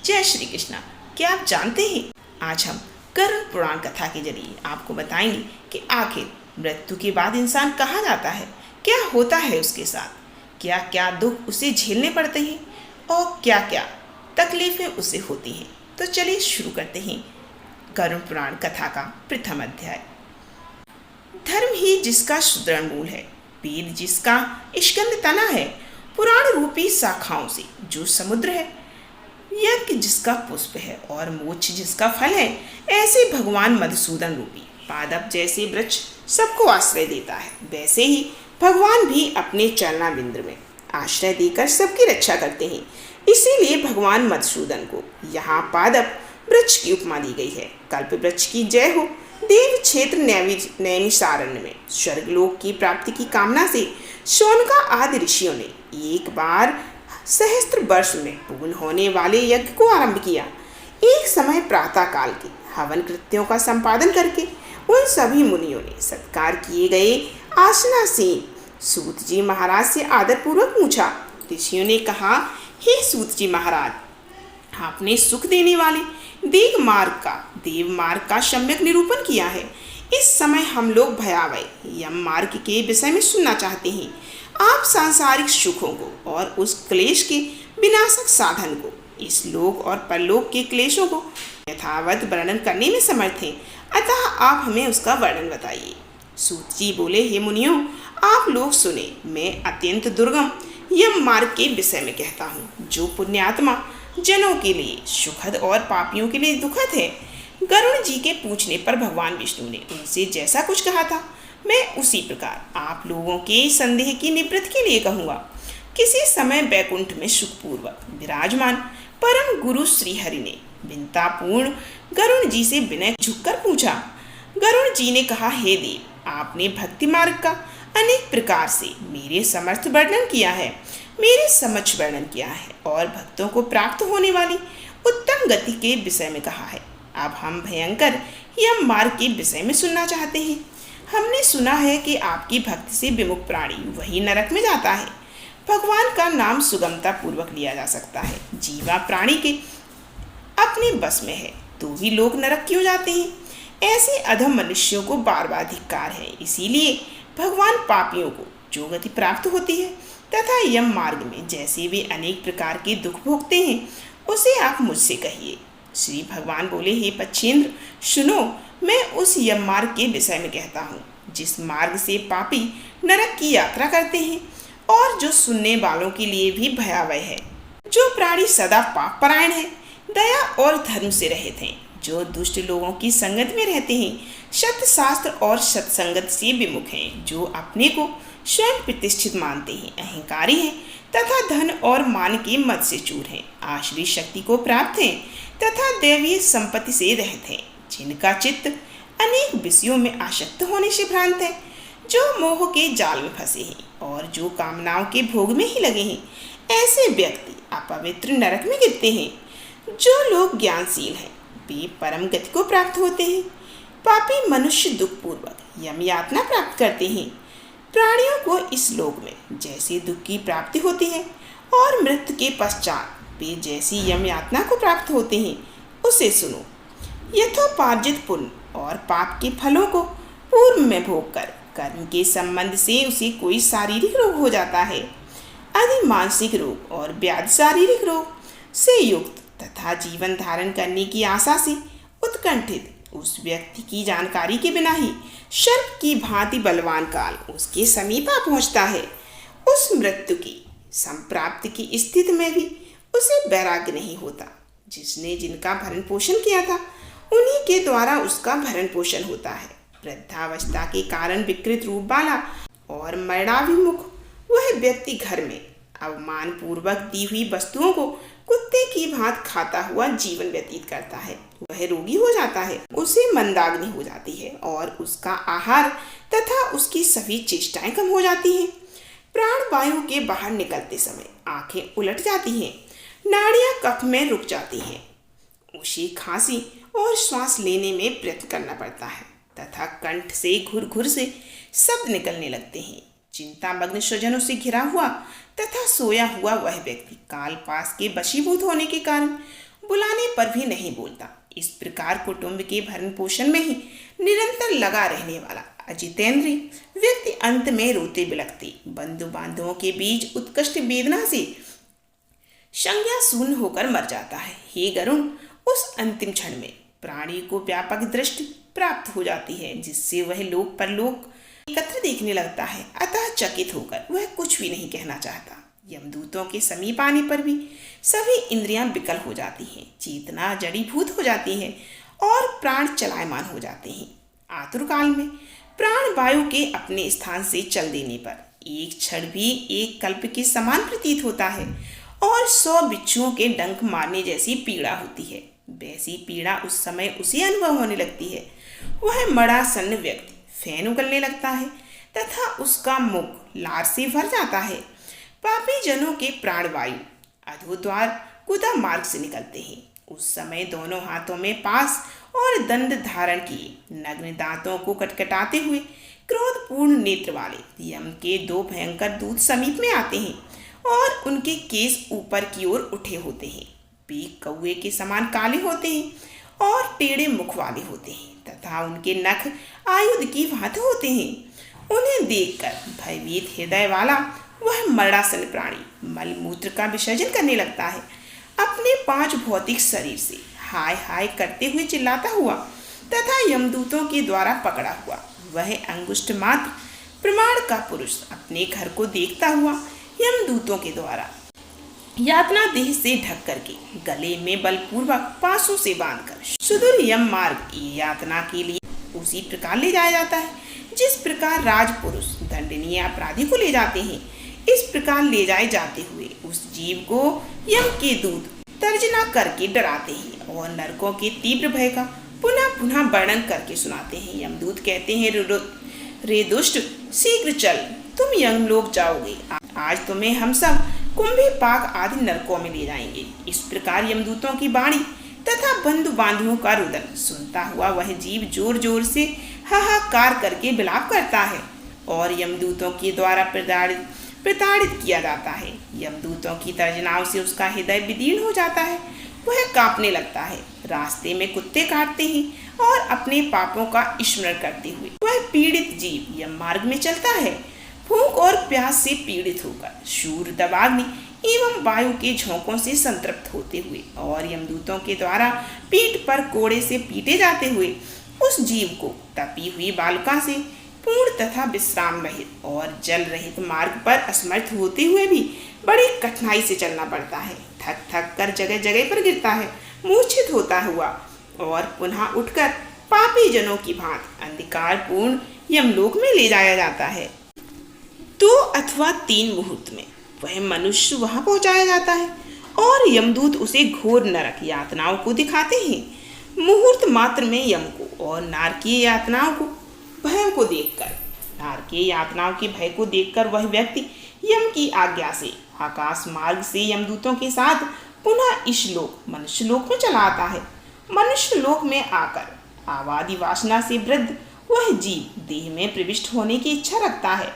जय श्री कृष्णा। क्या आप जानते हैं, आज हम कर्ण पुराण कथा के जरिए आपको बताएंगे कि आखिर मृत्यु के बाद इंसान कहाँ जाता है, क्या होता है उसके साथ, क्या क्या दुख उसे झेलने पड़ते हैं और क्या क्या तकलीफें उसे होती हैं। तो चलिए शुरू करते हैं कर्ण पुराण कथा का प्रथम अध्याय। धर्म ही जिसका सुदृढ़ मूल है, वेद जिसका स्कंद तना है, पुराण रूपी शाखाओं से जो समुद्र है, यज्ञ जिसका पुष्प है और मोक्ष जिसका फल है, ऐसे भगवान मधुसूदन रूपी पादप जैसे वृक्ष सबको आश्रय देता है, वैसे ही भगवान भी अपने चरणाबिंद में आश्रय देकर सबकी रक्षा करते हैं। इसीलिए भगवान मधुसूदन को यहाँ पादप वृक्ष की उपमा दी गई है। कल्प वृक्ष की जय हो। देव क्षेत्र नैमिषारण्य में स्वर्गलोक की प्राप्ति की कामना से शौनका आदि ऋषियों ने एक बार सहस्त्र वर्ष में पूर्ण होने वाले यज्ञ को आरंभ किया। एक समय प्रातः काल के हवन कृत्यों का संपादन करके उन सभी मुनियों ने सत्कार किए गए आसनासीन सूत जी महाराज से आदरपूर्वक पूछा। ऋषियों ने कहा, हे सूत जी महाराज, आपने सुख देने वाले देव मार्ग का सम्यक निरूपण किया है। इस समय हम लोग भयावह यम मार्ग के विषय में सुनना चाहते हैं। आप सांसारिक सुखों को और उस क्लेश के विनाशक साधन को, इस लोक और परलोक के क्लेशों को यथावत वर्णन करने में समर्थ हैं, अतः आप हमें उसका वर्णन बताइए। सूत जी बोले, हे मुनियों, आप लोग सुने, मैं अत्यंत दुर्गम यम मार्ग के विषय में कहता हूँ, जो पुण्यात्मा जनों के लिए सुखद और पापियों के लिए दुखद है। गरुण जी के पूछने पर भगवान विष्णु ने उनसे जैसा कुछ कहा था, मैं उसी प्रकार आप लोगों के संदेह की निवृत्ति के लिए कहूँगा। किसी समय बैकुंठ में सुखपूर्वक विराजमान परम गुरु श्रीहरि ने विनतापूर्ण गरुण जी से विनय झुककर पूछा। गरुण जी ने कहा, हे देव, आपने भक्ति मार्ग का अनेक प्रकार से मेरे समर्थ वर्णन किया है, मेरे समक्ष वर्णन किया है और भक्तों को प्राप्त होने वाली उत्तम गति के विषय में कहा है। अब हम भयंकर यम मार्ग के विषय में सुनना चाहते हैं। हमने सुना है कि आपकी भक्ति से विमुख प्राणी वही नरक में जाता है। भगवान का नाम सुगमता पूर्वक लिया जा सकता है। जीवा प्राणी के अपने बस में है तो भी लोग नरक क्यों जाते हैं? ऐसे अधम मनुष्यों को बार बार धिक्कार है। इसीलिए भगवान पापियों को जो गति प्राप्त होती है तथा यम मार्ग में जैसे वे अनेक प्रकार के दुख भोगते हैं, उसे आप मुझसे कहिए। श्री भगवान बोले, हे पक्षेंद्र, सुनो, मैं उस यम मार्ग के विषय में कहता हूँ, जिस मार्ग से पापी नरक की यात्रा करते हैं और जो सुनने वालों के लिए भी भयावह है। जो प्राणी सदा पाप परायण है, दया और धर्म से रहित हैं, जो दुष्ट लोगों की संगत में रहते हैं, सत्य शास्त्र और सत्संगत से विमुख हैं, जो अपने को स्वयं प्रतिष्ठित मानते हैं, अहंकारी हैं तथा धन और मान के मद से चूर हैं, आश्रित शक्ति को प्राप्त हैं तथा दैवीय संपत्ति से रहित हैं, जिनका चित्त अनेक विषयों में आसक्त होने से भ्रांत है, जो मोह के जाल में फंसे हैं और जो कामनाओं के भोग में ही लगे हैं, ऐसे व्यक्ति अपवित्र नरक में गिरते हैं। जो लोग ज्ञानशील हैं वे परम गति को प्राप्त होते हैं। पापी मनुष्य दुखपूर्वक यम यातना प्राप्त करते हैं। प्राणियों को इस लोक में जैसे दुख की प्राप्ति होती है और मृत्यु के पश्चात वे जैसी यम यातना को प्राप्त होते हैं, उसे सुनो। यथोपार्जित पुण्य और पाप के फलों को पूर्व में भोग कर कर्म के संबंध से उसे कोई शारीरिक रोग हो जाता है। आदि मानसिक रोग और व्याधि शारीरिक रोग से युक्त तथा जीवन धारण करने की आशा से उत्कंठित उस व्यक्ति की जानकारी के बिना ही सर्प की भांति बलवान काल उसके समीप आ पहुँचता है। उस मृत्यु की संप्राप्ति की स्थिति में भी उसे वैराग्य नहीं होता। जिसने जिनका भरण पोषण किया था, उन्हीं के द्वारा उसका भरण पोषण होता है। वृद्धावस्था के कारण विकृत रूप वाला और मरणाभिमुख वह व्यक्ति घर में अवमान पूर्वक दी हुई वस्तुओं को कुत्ते की भांति खाता हुआ जीवन व्यतीत करता है। वह रोगी हो जाता है, उसे मंदाग्नि हो जाती है और उसका आहार तथा उसकी सभी चेष्टाएं कम हो जाती हैं। प्राण वायु के बाहर निकलते समय आंखें उलट जाती हैं, नाड़ियां कफ में रुक जाती हैं, उसे खांसी और श्वास लेने में प्रयत्न करना पड़ता है तथा कंठ से घुर घुर से शब्द निकलने लगते हैं। चिंतामग्न स्वजनों से घिरा हुआ तथा सोया हुआ वह व्यक्ति काल पास के वशीभूत होने के कारण बुलाने पर भी नहीं बोलता। इस प्रकार कुटुंब के भरण पोषण में ही निरंतर लगा रहने वाला अजितेंद्रीय व्यक्ति अंत में रोते बिलखते बंधु बांधवों के बीच उत्कृष्ट वेदना से संज्ञा शून्य होकर मर जाता है। हे गरुण, उस अंतिम क्षण में प्राणी को व्यापक दृष्टि प्राप्त हो जाती है, जिससे वह लोक परलोक एकत्र देखने लगता है। अतः चकित होकर वह कुछ भी नहीं कहना चाहता। यमदूतों के समीप आने पर भी सभी इंद्रियां विकल हो जाती हैं, चेतना जड़ीभूत हो जाती है और प्राण चलायमान हो जाते हैं। आतुर काल में प्राण वायु के अपने स्थान से चल देने पर एक क्षण भी एक कल्प के समान प्रतीत होता है और 100 बिच्छुओं के डंक मारने जैसी पीड़ा होती है। वैसी पीड़ा उस समय उसे अनुभव होने लगती है। वह मड़ा सन्न व्यक्ति फैन उगलने लगता है तथा उसका मुख लार से भर जाता है। पापी जनों के प्राणवायु अधोद्वार गुदा मार्ग से निकलते हैं। उस समय दोनों हाथों में पास और दंड धारण किए नग्न दांतों को कटकटाते हुए क्रोधपूर्ण नेत्र वाले यम के 2 भयंकर दूत समीप में आते हैं और उनके केस ऊपर की ओर उठे होते हैं। पीक कौवे के समान काले होते हैं और टेढ़े मुख वाले होते हैं तथा उनके नख आयुध की भांति होते हैं। उन्हें देखकर भयभीत हृदय वाला वह मरणासन प्राणी मलमूत्र का विसर्जन करने लगता है। अपने 5 भौतिक शरीर से हाय हाय करते हुए चिल्लाता हुआ तथा यमदूतों के द्वारा पकड़ा हुआ वह अंगुष्ठ मात्र प्रमाण का पुरुष अपने घर को देखता हुआ यमदूतों के द्वारा यातना देह से ढक करके गले में बलपूर्वक पासों से बांधकर सुदूर यम मार्ग यातना के लिए उसी प्रकार ले जाया जाता है जिस प्रकार राजपुरुष दंडनीय अपराधी को ले जाते हैं। इस प्रकार ले जाए जाते हुए उस जीव को यम के दूत तर्जना करके डराते हैं और नरकों के तीव्र भय का पुनः पुनः वर्णन करके सुनाते हैं। यमदूत कहते हैं, रे दुष्ट, शीघ्र चल, तुम यमलोक जाओगे। आज तुम्हें हम सब कुंभी पाक आदि नरकों में ले जाएंगे। इस प्रकार यमदूतों की वाणी तथा बंधु बांधवों का रुदन सुनता हुआ वह जीव जोर जोर से हाहाकार करके विलाप करता है और यमदूतों के द्वारा प्रताड़ित किया जाता है। यमदूतों की तर्जनाओं से उसका हृदय विदीर्ण हो जाता है। वह कांपने लगता है। रास्ते में कुत्ते काटते हैं और अपने पापों का स्मरण करते हुए वह पीड़ित जीव यम मार्ग में चलता है। भूख और प्यास से पीड़ित होकर शूर दबाग्नि एवं वायु के झोंकों से संतृप्त होते हुए और यमदूतों के द्वारा पीठ पर कोड़े से पीटे जाते हुए उस जीव को तपी हुई बालुका से पूर्ण तथा विश्राम रहित और जल रहित मार्ग पर असमर्थ होते हुए भी बड़ी कठिनाई से चलना पड़ता है। थक थक कर जगह जगह पर गिरता है, मूर्छित होता हुआ और पुनः उठकर पापी जनों की भांति अंधकारपूर्ण यमलोक में ले जाया जाता है। 2 अथवा 3 मुहूर्त में वह मनुष्य वहां पहुंचाया जाता है और यमदूत उसे घोर नरक यातनाओं को दिखाते हैं। मुहूर्त मात्र में यम को और नारकीय यातनाओं को भय को देखकर नारकीय यातनाओं के भय को देखकर वह व्यक्ति यम की आज्ञा से आकाश मार्ग से यमदूतों के साथ पुनः इस लोक मनुष्य लोक में चला आता है। मनुष्य लोक में आकर आवादी वासना से वृद्ध वह जीव देह में प्रविष्ट होने की इच्छा रखता है,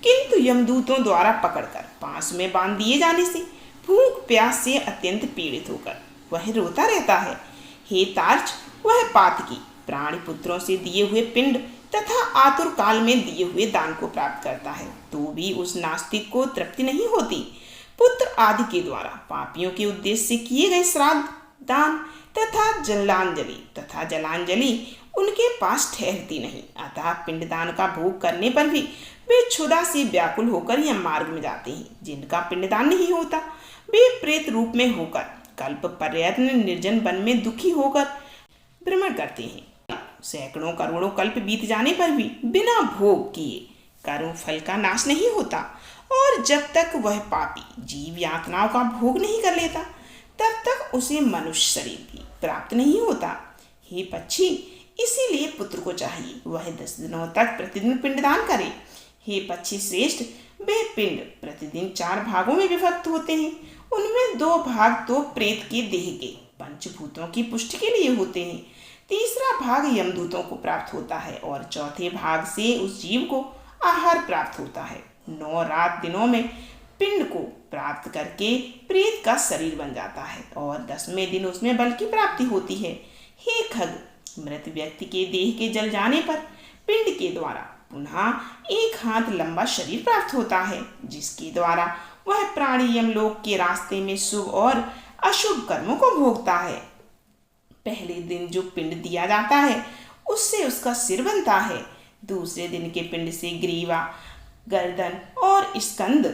किंतु यमदूतों द्वारा पकड़कर पास में बांध दिए जाने से भूख प्यास से अत्यंत पीड़ित होकर वह रोता रहता है। हे तार्च, वह पातकी प्राणी पुत्रों से दिए हुए पिंड तथा आतुर काल में दिए हुए दान को प्राप्त करता है, तो भी उस नास्तिक को तृप्ति नहीं होती। पुत्र आदि के द्वारा पापियों के उद्देश्य से किए गए श्राद्ध, दान तथा जलांजलि उनके पास ठहरती नहीं। अतः पिंडदान का भोग करने पर भी वे क्षुधा से व्याकुल होकर यम मार्ग में जाते हैं। जिनका पिंडदान नहीं होता वे प्रेत रूप में होकर कल्प पर्यंत निर्जन वन में दुखी होकर भ्रमण करते हैं। सैकड़ों करोड़ों कल्प बीत जाने पर भी बिना भोग किए कर्म फल का नाश नहीं होता और जब तक वह पापी जीव यातनाओं का भोग नहीं कर लेता तब तक उसे मनुष्य शरीर भी प्राप्त नहीं होता। हे पक्षी, इसीलिए पुत्र को चाहिए वह 10 दिनों तक प्रतिदिन पिंडदान करे। हे पक्षी श्रेष्ठ, वे पिंड प्रतिदिन 4 भागों में विभक्त होते हैं। उनमें 2 भाग तो प्रेत के देह के पंचभूतों की पुष्टि के लिए होते हैं, तीसरा भाग यमदूतों को प्राप्त होता है और चौथे भाग से उस जीव को आहार प्राप्त होता है। 9 रात दिनों में पिंड को प्राप्त करके प्रेत का शरीर बन जाता है और 10वें दिन उसमें बल की प्राप्ति होती है। हे खग, मृत व्यक्ति के देह के जल जाने पर पिंड के द्वारा पुनः 1 हाथ लंबा शरीर प्राप्त होता है, जिसके द्वारा वह प्राणी यमलोक के रास्ते में शुभ और अशुभ कर्मों को भोगता है। पहले दिन जो पिंड दिया जाता है उससे उसका सिर बनता है। दूसरे दिन के पिंड से ग्रीवा, गर्दन और स्कंद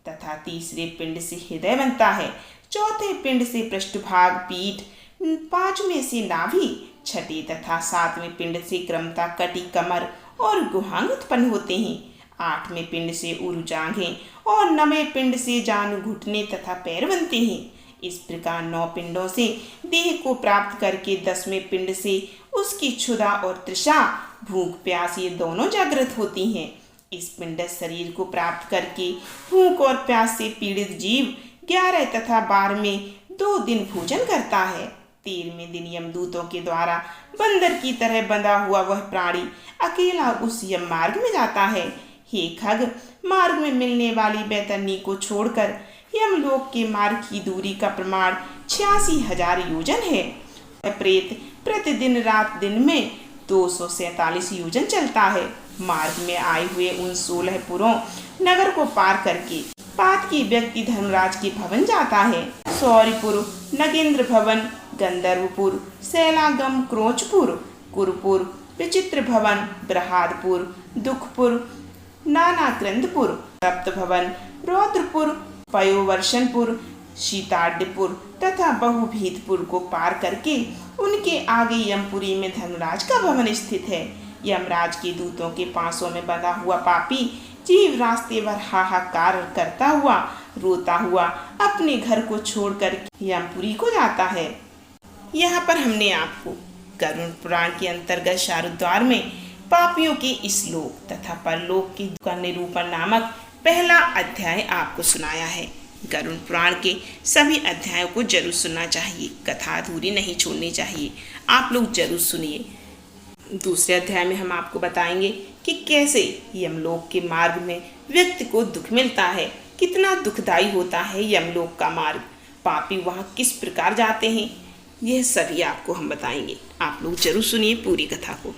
तथा तीसरे पिंड से हृदय बनता है। चौथे पिंड से पृष्ठभाग, पीठ, 5वें से नाभि, छठे तथा 7वें पिंड से क्रमता कटी, कमर और गुहांग उत्पन्न होते हैं। 8वें पिंड से उरु, जांघें और 9वें पिंड से जानु, घुटने तथा पैर बनते हैं। इस प्रकार 9 पिंडों से देह को प्राप्त करके 10वें पिंड से उसकी क्षुधा और तृषा, भूख प्यास ये दोनों जागृत होती हैं। इस पिंड शरीर को प्राप्त करके भूख और प्यास से पीड़ित जीव 11 तथा 12वें 2 दिन भोजन करता है। 13वें दिन यमदूतों के द्वारा बंदर की तरह बंधा हुआ वह प्राणी अकेला उस यम मार्ग में जाता है। हे खग, मार्ग में मिलने वाली बैतरणी को छोड़कर यमलोक के मार्ग की दूरी का प्रमाण 86,000 योजन है। प्रेत प्रतिदिन रात दिन में 247 योजन चलता है। मार्ग में आए हुए उन 16 पुरों नगर को पार करके पातकी व्यक्ति धर्मराज के भवन जाता है। सौरीपुर, नगेंद्र भवन, गंधर्वपुर, शैलागम, क्रोचपुर, कुरपुर, विचित्र भवन, बृहादपुर, दुखपुर, नानाक्रंदपुर, सप्त भवन, रौद्रपुर, पयोवर्षणपुर, शीताड्यपुर तथा बहुभीतपुर को पार करके उनके आगे यमपुरी में धर्मराज का भवन स्थित है। यमराज के दूतों के पांसों में बंधा हुआ पापी जीव रास्ते भर हाहाकार करता हुआ, रोता हुआ अपने घर को छोड़कर यमपुरी को जाता है। यहाँ पर हमने आपको गरुड़ पुराण के अंतर्गत शारुद्वार में पापियों के इस लोक तथा परलोक के निरूपण नामक पहला अध्याय आपको सुनाया है। गरुड़ पुराण के सभी अध्यायों को जरूर सुनना चाहिए, कथा अधूरी नहीं छोड़नी चाहिए। आप लोग जरूर सुनिए। दूसरे अध्याय में हम आपको बताएंगे कि कैसे यमलोक के मार्ग में व्यक्ति को दुख मिलता है, कितना दुखदायी होता है यमलोक का मार्ग, पापी वहाँ किस प्रकार जाते हैं, यह सभी आपको हम बताएंगे। आप लोग जरूर सुनिए पूरी कथा को।